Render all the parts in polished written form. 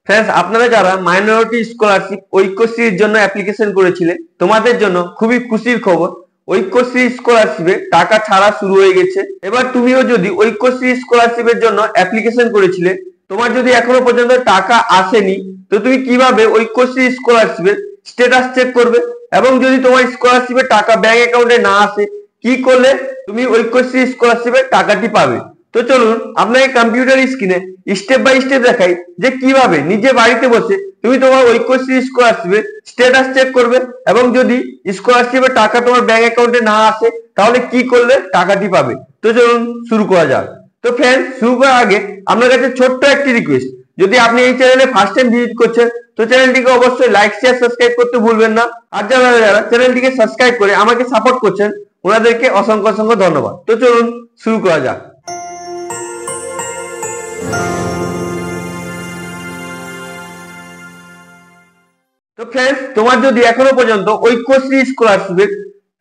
Friends আপনারা যারা minority scholarship ঐক্যশ্রীর জন্য অ্যাপ্লিকেশন করেছিলেন তোমাদের জন্য খুবই খুশির খবর। ঐক্যশ্রী স্কলারশিপে টাকা ছাড়া শুরু হয়ে গেছে। এবার তুমিও যদি ঐক্যশ্রী স্কলারশিপের জন্য অ্যাপ্লিকেশন করেছিলে, তোমার যদি এখনো পর্যন্ত টাকা আসেনি, তো তুমি কিভাবে ঐক্যশ্রী স্কলারশিপের স্ট্যাটাস চেক করবে? এবং যদি তোমার স্কলারশিপের টাকা ব্যাংক অ্যাকাউন্টে না আসে, কি করলে তুমি ঐক্যশ্রী স্কলারশিপের টাকাটি পাবে? তো চলুন আপনাকে কম্পিউটার স্ক্রিনে স্টেপ বাই স্টেপ দেখাই যে কিভাবে নিজে বাড়িতে বসে তুমি তোমার ঐক্যশ্রী স্কলারশিপের স্ট্যাটাস চেক করবে, এবং যদি স্কলারশিপের টাকা তোমার ব্যাংক অ্যাকাউন্টে না আসে তাহলে কি করলে টাকাটি পাবে। তো চলুন শুরু করা যাক। তো ফ্রেন্ডস, শুরু করার আগে আপনার কাছে ছোট্ট একটি রিকোয়েস্ট, যদি আপনি এই চ্যানেলে ফার্স্ট টাইম ভিজিট করছেন তো চ্যানেলটিকে অবশ্যই লাইক শেয়ার সাবস্ক্রাইব করতে ভুলবেন না। আর যারা যারা চ্যানেলটিকে সাবস্ক্রাইব করে আমাকে সাপোর্ট করছেন ওনাদেরকে অসংখ্য অসংখ্য ধন্যবাদ। তো চলুন শুরু করা যাক। তো फ्रेंड्स, তোমার যদি এখনো পর্যন্ত ঐক্যশ্রী স্কলারশিপের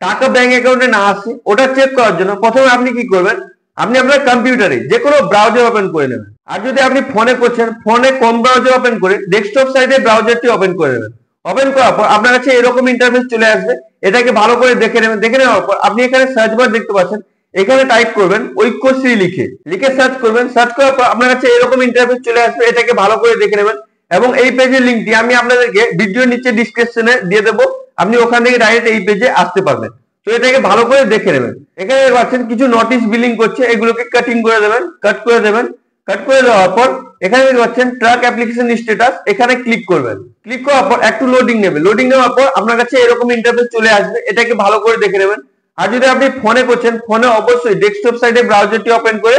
টাকা ব্যাংক অ্যাকাউন্টে না আসে, ওটা চেক করার জন্য প্রথমে আপনি কি করবেন, আপনি আপনার কম্পিউটারে যে কোনো ব্রাউজার ওপেন করে নেবেন। আর যদি আপনি ফোনে করছেন, ফোনে কম ব্রাউজার ওপেন করে ডেস্কটপ সাইডে ব্রাউজারটি ওপেন করে নেবেন। ওপেন করার পর আপনার কাছে এরকম ইন্টারফেস চলে আসবে। এটাকে ভালো করে দেখে নেবেন। দেখে নেওয়ার পর আপনি এখানে সার্চ বার দেখতে পাচ্ছেন, এখানে টাইপ করবেন ঐক্যশ্রী লিখে সার্চ করবেন। সার্চ করার পর আপনার কাছে এরকম ইন্টারফেস চলে আসবে। এটাকে ভালো করে দেখে নেবেন এবং এই পেজের লিংকটি আমি আপনাদেরকে ভিডিওর নিচে ডেসক্রিপশনে দিয়ে দেবো। আপনি ওখান থেকে ডাইরেক্ট এই পেজে আসতে পারবেন। তো এটাকে ভালো করে দেখে নেবেন। এখানে পাচ্ছেন কিছু নোটিশ বিলিং করছে, এগুলোকে কাটিং করে দেবেন, কাট করে দেবেন। কাট করে দেওয়ার পর এখানে দেখতে পাচ্ছেন ট্র্যাক অ্যাপ্লিকেশন স্ট্যাটাস, এখানে ক্লিক করবেন। ক্লিক করার পর একটু লোডিং নেবে। লোডিং নেওয়ার পর আপনার কাছে এরকম ইন্টারফেস চলে আসবে। এটাকে ভালো করে দেখে নেবেন। আর যদি আপনি ফোনে করছেন, ফোনে অবশ্যই ডেস্কটপ সাইডে ব্রাউজারটি ওপেন করে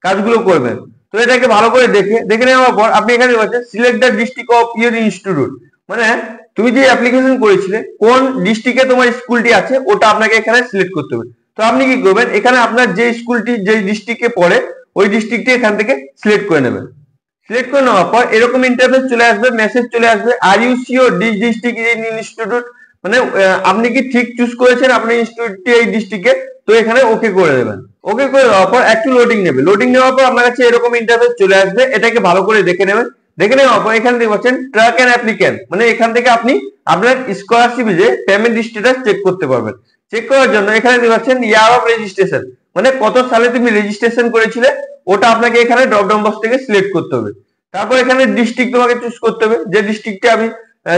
কাজগুলো করবেন। তো এটাকে ভালো করে দেখে নেওয়ার পর আপনি এখানে পাচ্ছেন select the district of your institute, মানে তুমি যে অ্যাপ্লিকেশন করেছিলে কোন ডিস্ট্রিক্টে তোমার স্কুলটি আছে ওটা আপনাকে এখানে সিলেক্ট করতে হবে। তো আপনি কি করবেন, এখানে আপনার যে স্কুলটি যে ডিস্ট্রিক্টে পড়ে ওই ডিস্ট্রিক্টটি এখান থেকে সিলেক্ট করে নেবেন। সিলেক্ট করে নেওয়ার পর এরকম ইন্টারফেস চলে আসবে, মেসেজ চলে আসবে, are you sure this district is institute, মানে আপনি কি ঠিক চুজ করেছেন আপনার ইনস্টিটিউটটি এই ডিস্ট্রিক্টে। তো এখানে ওকে করে দেবেন। ওকে করে দেওয়ার পর একটু লোডিং নেবে। লোডিং নেওয়ার পর আপনার কাছে এরকম ইন্টারফেস চলে আসবে। এটাকে ভালো করে দেখে নেবেন। দেখে নেওয়ার পর এখানে দেখতে পাচ্ছেন ট্র্যাক অ্যান্ড অ্যাপ্লিক্যান্ট, মানে এখান থেকে আপনি আপনার স্কলারশিপ যে পেমেন্ট স্ট্যাটাস চেক করতে পারবেন। চেক করার জন্য এখানে দেখতে পাচ্ছেন ইয়ার অফ রেজিস্ট্রেশন, মানে কত সালে তুমি রেজিস্ট্রেশন করেছিলে ওটা আপনাকে এখানে ড্রপ ডাউন বক্স থেকে সিলেক্ট করতে হবে। তারপর এখানে ডিস্ট্রিক্ট তোমাকে চুজ করতে হবে, যে ডিস্ট্রিক্টে আপনি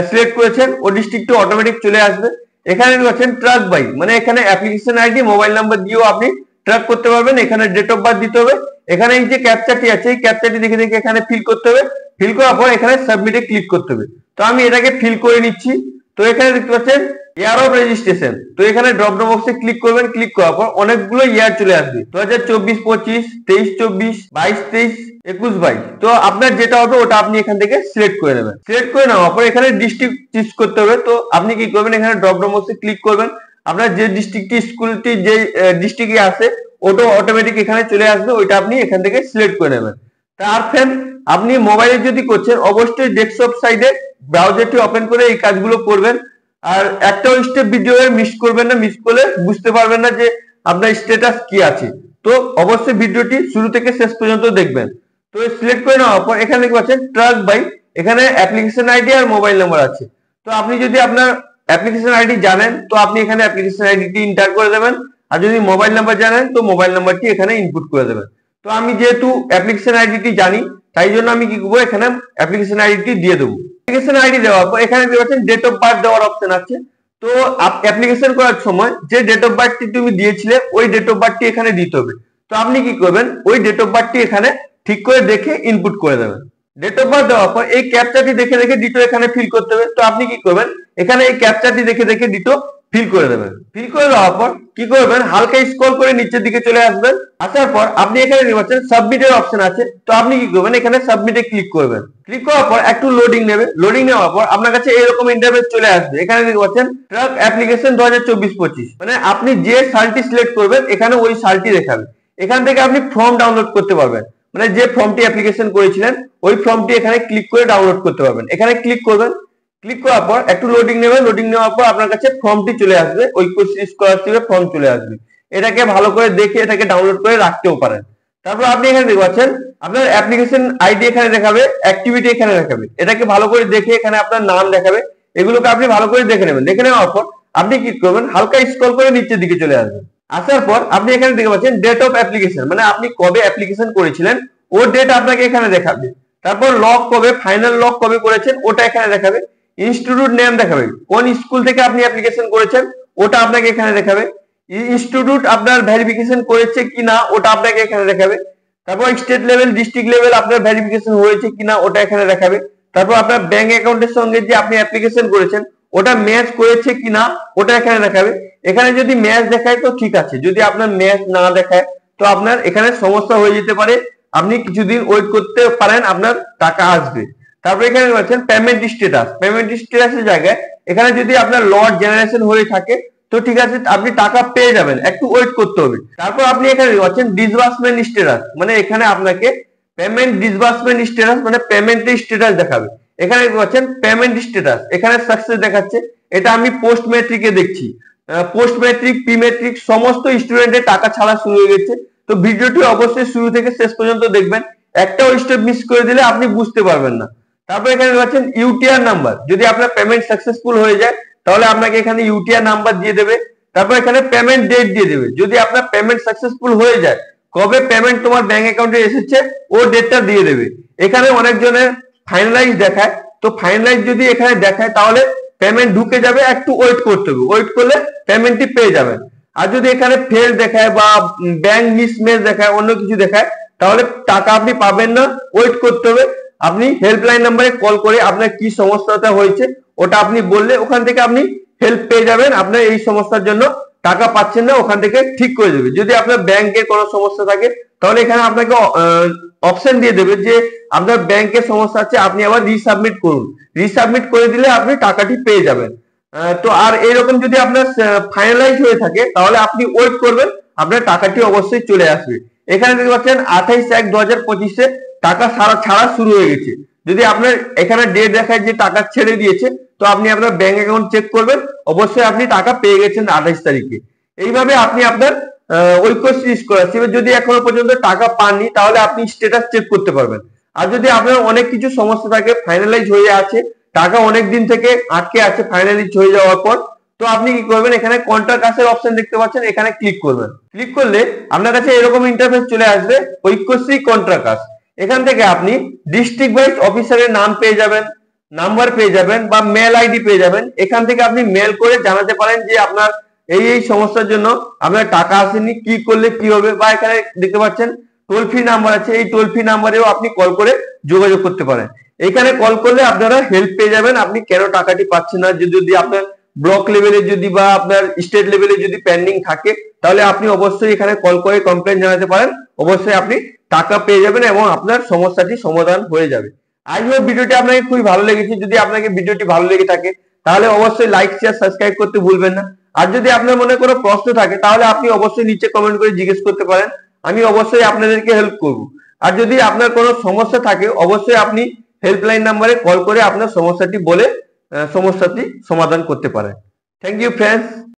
সিলেক্ট করেছেন ওই ডিস্ট্রিক্টে অটোমেটিক চলে আসবে। এখানে দেখছেন ট্র্যাক বাই, মানে এখানে অ্যাপ্লিকেশন আইডি মোবাইল নাম্বার দিয়েও আপনি ট্র্যাক করতে পারবেন। এখানে ডেট অফ বার্থ দিতে হবে। এখানে এই যে ক্যাপচাটি আছে এই ক্যাপচাটি দেখে দেখে এখানে ফিল করতে হবে। ফিল করার পর এখানে সাবমিটে ক্লিক করতে হবে। তো আমি এটাকে ফিল করে নিচ্ছি। তো এখানে দেখতে পাচ্ছেন ইয়ার অফ রেজিস্ট্রেশন, তো এখানে ড্রপ ডাউন বক্সে ক্লিক করবেন। ক্লিক করার পর অনেকগুলো ইয়ার চলে আসবে, 2024-25, 23-24, 22-23, 21-22। তো আপনার যেটা হবে ওটা আপনি এখান থেকে সিলেক্ট করে নেবেন। সিলেক্ট করে নেওয়ার পর এখানে ডিস্ট্রিক্ট চুজ করতে হবে। তো আপনি কি করবেন, এখানে ড্রপ ডাউন বক্সে ক্লিক করবেন। আপনার যে ডিস্ট্রিক্টটি স্কুলটি যে ডিস্ট্রিক্টে আছে ওটা অটোমেটিক এখানে চলে আসবে, ওইটা আপনি এখান থেকে সিলেক্ট করে নেবেন। তার ফ্রেন্ড, আপনি মোবাইলে যদি করছেন অবশ্যই ডেস্কটপ সাইডে ব্রাউজারটি ওপেন করে এই কাজগুলো করবেন। আর একটা স্টেপ ভিডিও মিস করবেন না, মিস করলে বুঝতে পারবেন না যে আপনার স্ট্যাটাস কি আছে। তো অবশ্যই ভিডিওটি শুরু থেকে শেষ পর্যন্ত দেখবেন। তো সিলেক্ট করে নেওয়ার পর এখানে দেখতে পাচ্ছেন ট্র্যাক বাই, এখানে অ্যাপ্লিকেশন আইডি আর মোবাইল নাম্বার আছে। তো আপনি যদি আপনার অ্যাপ্লিকেশন আইডি জানেন তো আপনি এখানে অ্যাপ্লিকেশন আইডিটি এন্টার করে দেবেন। আর যদি মোবাইল নাম্বার জানেন তো মোবাইল নাম্বারটি এখানে ইনপুট করে দেবেন। তো আমি যেহেতু অ্যাপ্লিকেশন আইডিটি জানি তাই জন্য আমি কি করবো, এখানে অ্যাপ্লিকেশন আইডিটি দিয়ে দেবো। অ্যাপ্লিকেশন আইডি দেওয়ার পর এখানে দেখতে পাচ্ছেন ডেট অফ বার্থ দেওয়ার অপশন আছে। তো অ্যাপ্লিকেশন করার সময় যে ডেট অফ বার্থটি তুমি দিয়েছিলে ওই ডেট অফ বার্থটি এখানে দিতে হবে। তো আপনি কি করবেন, ওই ডেট অফ বার্থটি এখানে ঠিক করে দেখে ইনপুট করে দেবেন। ডেট অফ বার্থ দেওয়ার পর এই ক্যাপচাটি দেখে দেখে ডিটো এখানে ফিল করতে হবে। তো আপনি কি করবেন, এখানে এই ক্যাপচাটি দেখে দেখে ডিটো ফিল করে দেবেন। ফিল করে দেওয়ার পর কি করবেন, হালকা স্ক্রল করে নিচের দিকে চলে আসবেন। আসার পর আপনি এখানে দেখছেন সাবমিটের অপশন আছে। তো আপনি কি করবেন, এখানে সাবমিটে ক্লিক করবেন। ক্লিক করার পর একটু লোডিং নেবে। লোডিং নেওয়ার পর আপনার কাছে এরকম ইন্টারফেস চলে আসবে। এখানে দেখতে পাচ্ছেন ট্রাক অ্যাপ্লিকেশন 2024-25, মানে আপনি যে সালটি সিলেক্ট করবেন এখানে ওই সালটি দেখাবে। এখান থেকে আপনি ফর্ম ডাউনলোড করতে পারবেন, মানে যে ফর্মটি অ্যাপ্লিকেশন করেছিলেন ওই ফর্মটি এখানে ক্লিক করে ডাউনলোড করতে পারবেন। এখানে ক্লিক করবেন। ক্লিক করার পর একটু লোডিং নেবেন। লোডিং নেওয়ার পর আপনার কাছে ফর্মটি চলে আসবে, ওই স্কলারশিপের ফর্ম চলে আসবে। এটাকে ভালো করে দেখে এটাকে ডাউনলোড করে রাখতেও পারেন। তারপর আপনি এখানে দেখতে পাচ্ছেন আপনার অ্যাপ্লিকেশন আইডি এখানে দেখাবে, অ্যাক্টিভিটি এখানে দেখাবে। এটাকে ভালো করে দেখে এখানে আপনার নাম দেখাবে, এগুলোকে আপনি ভালো করে দেখে নেবেন। দেখে নেওয়ার পর আপনি কি করবেন, হালকা স্ক্রল করে নিচের দিকে চলে আসবেন। আসার পর আপনি এখানে দেখতে পাচ্ছেন ডেট অফ অ্যাপ্লিকেশন, মানে আপনি কবে অ্যাপ্লিকেশন করেছিলেন ওর ডেট আপনাকে এখানে দেখাবে। তারপর লক কবে, ফাইনাল লক কবে করেছেন ওটা এখানে দেখাবে। ইনস্টিটিউট নেম দেখাবে, কোন স্কুল থেকে আপনি অ্যাপ্লিকেশন করেছেন ওটা আপনাকে এখানে দেখাবে। ইনস্টিটিউট আপনার ভেরিফিকেশন করেছে কিনা ওটা আপনাকে এখানে দেখাবে। তারপর স্টেট লেভেল, ডিস্ট্রিক্ট লেভেল আপনার ভেরিফিকেশন হয়েছে কিনা ওটা এখানে দেখাবে। তারপর আপনার ব্যাংক অ্যাকাউন্টের সঙ্গে যে আপনি অ্যাপ্লিকেশন করেছেন ওটা ম্যাচ করেছে কিনা ওটা এখানে দেখাবে। এখানে যদি ম্যাচ দেখায় তো ঠিক আছে, যদি আপনার ম্যাচ না দেখায় তো আপনার এখানে সমস্যা হয়ে যেতে পারে, আপনি কিছুদিন ওয়েট করতে পারেন, আপনার টাকা আসবে। তারপর এখানে পাচ্ছেন পেমেন্ট স্ট্যাটাস, পেমেন্ট স্ট্যাটাসের জায়গায় এখানে যদি আপনার লট জেনারেশন হয়ে থাকে তো ঠিক আছে, আপনি টাকা পেয়ে যাবেন, একটু ওয়েট করতে হবে। তারপর আপনি এখানে পাচ্ছেন ডিসবার্সমেন্ট স্ট্যাটাস, মানে এখানে আপনাকে পেমেন্ট ডিসবার্সমেন্ট স্ট্যাটাস মানে পেমেন্টের স্ট্যাটাস দেখাবে। এখানে পাচ্ছেন পেমেন্ট স্ট্যাটাস, এখানে সাকসেস দেখাচ্ছে, এটা আমি পোস্ট ম্যাট্রিকে দেখছি। পোস্ট ম্যাট্রিক, প্রি ম্যাট্রিক সমস্ত স্টুডেন্টের টাকা ছাড়া শুরু হয়ে গেছে। তো ভিডিওটি অবশ্যই শুরু থেকে শেষ পর্যন্ত দেখবেন, একটাও স্টেপ মিস করে দিলে আপনি বুঝতে পারবেন না। তারপর এখানে পাচ্ছেন ইউটিআর নাম্বার, যদি আপনার পেমেন্ট সাকসেসফুল হয়ে যায় তাহলে আপনাকে এখানে ইউটিআর নাম্বার দিয়ে দেবে। তারপর এখানে পেমেন্ট ডেট দিয়ে দেবে, যদি আপনার পেমেন্ট সাকসেসফুল হয়ে যায়, কবে পেমেন্ট তোমার ব্যাংক অ্যাকাউন্টে এসেছে ও ডেটটা দিয়ে দেবে। এখানে অনেকজনের ফাইনালাইজ দেখায়, তো ফাইনালাইজ যদি এখানে দেখায় তাহলে পেমেন্ট ঢুকে যাবে, একটু ওয়েট করতে হবে, ওয়েট করলে পেমেন্টটি পেয়ে যাবেন। আর যদি এখানে ফেল দেখায় বা ব্যাংক মিসম্যাচ দেখায়, অন্য কিছু দেখায়, তাহলে টাকা আপনি পাবেন না, ওয়েট করতে হবে। আপনি হেল্পলাইন নাম্বারে কল করে আপনার কি সমস্যাটা হয়েছে ওটা আপনি বললে ওখান থেকে আপনি হেল্প পেয়ে যাবেন, আপনার এই সমস্যার জন্য টাকা পাচ্ছেন না ওখান থেকে ঠিক করে দেবে। যদি আপনার ব্যাংকের কোনো সমস্যা থাকে তাহলে এখানে আপনাকে অপশন দিয়ে দেবে যে আপনার ব্যাংকের সমস্যা আছে, আপনি আবার রিসাবমিট করুন, রিসাবমিট করে দিলে আপনি টাকাটি পেয়ে যাবেন। তো আর এইরকম যদি আপনার ফাইনালাইজ হয়ে থাকে তাহলে আপনি ওয়েট করবেন, আপনার টাকাটি অবশ্যই চলে আসবে। এখানে দেখতে পাচ্ছেন 28/1/2025 টাকা ছাড়া শুরু হয়ে গেছে। যদি আপনার এখানে ডেট দেখায় যে টাকা ছেড়ে দিয়েছে তো আপনি আপনার ব্যাংক অ্যাকাউন্ট চেক করবেন, অবশ্যই আপনি টাকা পেয়ে গেছেন 28 তারিখে। এইভাবে আপনি আপনার ঐক্যশ্রী স্কলারশিপে যদি এখনো পর্যন্ত টাকা পাননি তাহলে আপনি স্ট্যাটাস চেক করতে পারবেন। আর যদি আপনার অনেক কিছু সমস্যা থাকে, ফাইনালাইজ হয়ে আছে, টাকা অনেক দিন থেকে আটকে আছে ফাইনালাইজ হয়ে যাওয়ার পর, তো আপনি কি করবেন, এখানে কন্ট্রাক্ট আসের অপশন দেখতে পাচ্ছেন, এখানে ক্লিক করবেন। ক্লিক করলে আপনার কাছে এরকম ইন্টারফেস চলে আসবে, ঐক্যশ্রী কন্ট্রাক্ট আস। এখান থেকে আপনি ডিস্ট্রিক্ট ওয়াইজ অফিসারের নাম পেয়ে যাবেন, নাম্বার পেয়ে যাবেন বা মেল আইডি পেয়ে যাবেন। এখান থেকে আপনি মেল করে জানাতে পারেন যে আপনার এই সমস্যার জন্য আপনার টাকা আসেনি, কি করলে কি হবে। বা এখানে দেখতে পাচ্ছেন টোল ফ্রি নাম্বার আছে, এই টোল ফ্রি নাম্বারেও আপনি কল করে যোগাযোগ করতে পারেন। এখানে কল করলে আপনারা হেল্প পেয়ে যাবেন, আপনি কেন টাকাটি পাচ্ছেন না। যদি আপনার ব্লক লেভেলে যদি বা আপনার স্টেট লেভেলে যদি পেন্ডিং থাকে তাহলে আপনি অবশ্যই এখানে কল করে কমপ্লেন জানাতে পারেন, অবশ্যই আপনি টাকা পেয়ে যাবেন এবং আপনার সমস্যাটি সমাধান হয়ে যাবে। আই হোপ ভিডিওটি আপনাকে খুবই ভালো লেগেছে। যদি আপনাকে ভিডিওটি ভালো লেগে থাকে তাহলে অবশ্যই লাইক, শেয়ার, সাবস্ক্রাইব করতে ভুলবেন না। আর যদি আপনার মনে কোনো প্রশ্ন থাকে তাহলে আপনি অবশ্যই নিচে কমেন্ট করে জিজ্ঞেস করতে পারেন, আমি অবশ্যই আপনাদেরকে হেল্প করব। আর যদি আপনার কোনো সমস্যা থাকে অবশ্যই আপনি হেল্পলাইন নাম্বারে কল করে আপনার সমস্যাটি বলে সমস্যাটি সমাধান করতে পারেন। Thank you friends.